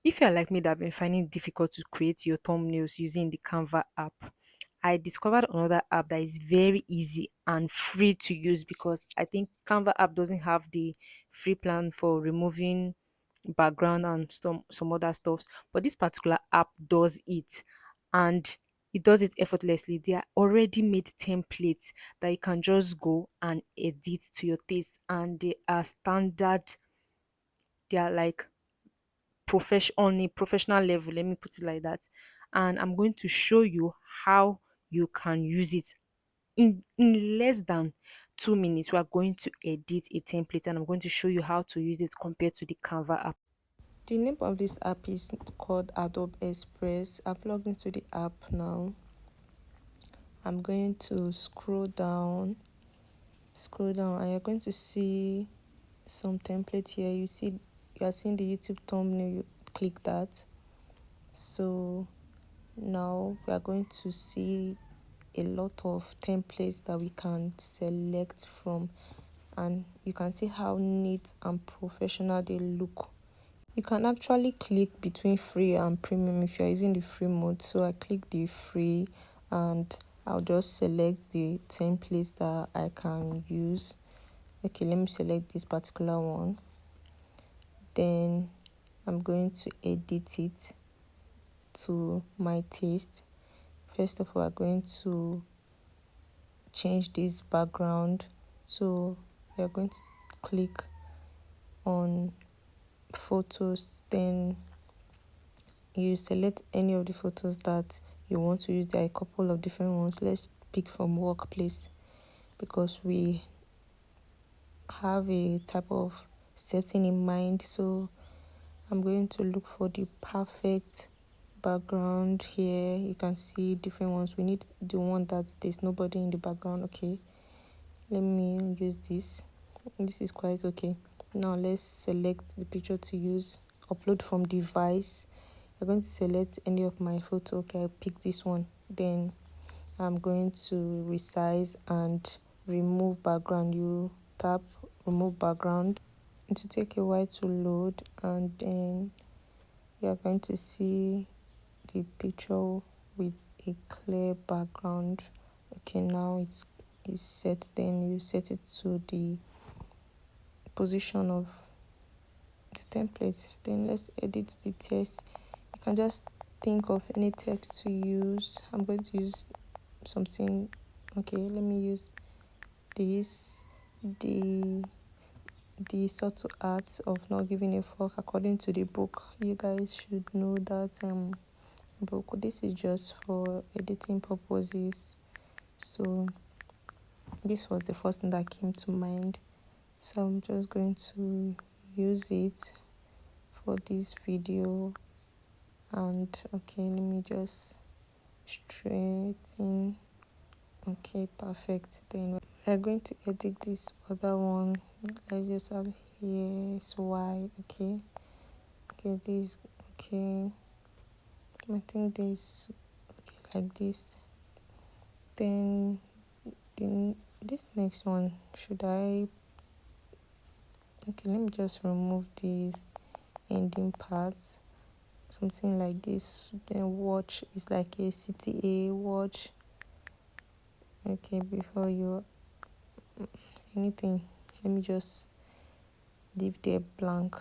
If you're like me that have been finding it difficult to create your thumbnails using the Canva app, I discovered another app that is very easy and free to use, because I think Canva app doesn't have the free plan for removing background and some other stuffs, but this particular app does it, and it does it effortlessly. They are already made templates that you can just go and edit to your taste, and they are standard. They are like on a professional level, let me put it like that. And I'm going to show you how you can use it in less than 2 minutes. We are going to edit a template, and I'm going to show you how to use it compared to the Canva app. The name of this app is called Adobe Express. I've logged into the app now. I'm going to scroll down, and you're going to see some template here. You are seeing the YouTube thumbnail. You click that. So now we are going to see a lot of templates that we can select from, and you can see how neat and professional they look. You can actually click between free and premium if you're using the free mode. So I click the free, and I'll just select the templates that I can use. Okay, let me select this particular one. Then I'm going to edit it to my taste. First of all, I'm going to change this background. So we are going to click on photos, then you select any of the photos that you want to use. There are a couple of different ones. Let's pick from workplace, because we have a type of setting in mind. So I'm going to look for the perfect background. Here you can see different ones. We need the one that there's nobody in the background. Okay, let me use this is quite okay. Now let's select the picture to use. Upload from device. I'm going to select any of my photo. Okay, I pick this one. Then I'm going to resize and remove background. You tap remove background. It will take a while to load, and then you're going to see the picture with a clear background. Okay, now it's set. Then you set it to the position of the template. Then let's edit the text. You can just think of any text to use. I'm going to use something. Okay, let me use this. The subtle art of not giving a fuck, according to the book. You guys should know that book. This is just for editing purposes. So this was the first thing that came to mind. So I'm just going to use it for this video. And okay, let me just straighten. Okay, perfect. Then we're going to edit this other one. Let's just add here is y. Okay, this. Okay, I think this. Okay, like this. Then this next one, should I? Okay, let me just remove these ending parts. Something like this. Then watch is like a CTA watch. Okay, before you anything, let me just leave there blank.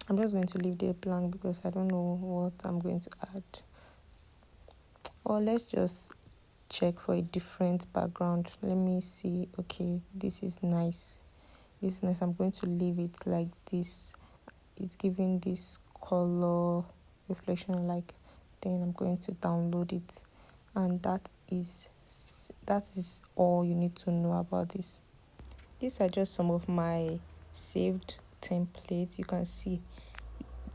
I'm just going to leave there blank because I don't know what I'm going to add. Or let's just check for a different background. Let me see. Okay, this is nice. This is nice. I'm going to leave it like this. It's giving this color reflection like. Then I'm going to download it, and that is all you need to know about this. These are just some of my saved templates. You can see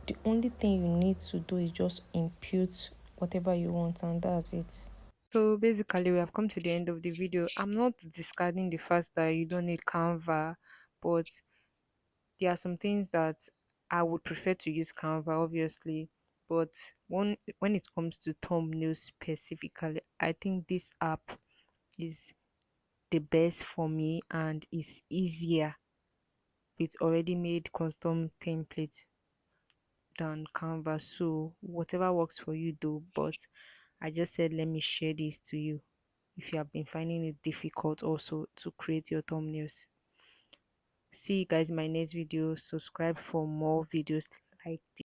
the only thing you need to do is just input whatever you want, and that's it. So basically, we have come to the end of the video. I'm not discarding the fact that you don't need Canva, but there are some things that I would prefer to use Canva, obviously. But when it comes to thumbnails specifically, I think this app is the best for me and is easier with already made custom templates. than Canva. So whatever works for you though, but I just said let me share this to you if you have been finding it difficult also to create your thumbnails. See you guys in my next video. Subscribe for more videos like this.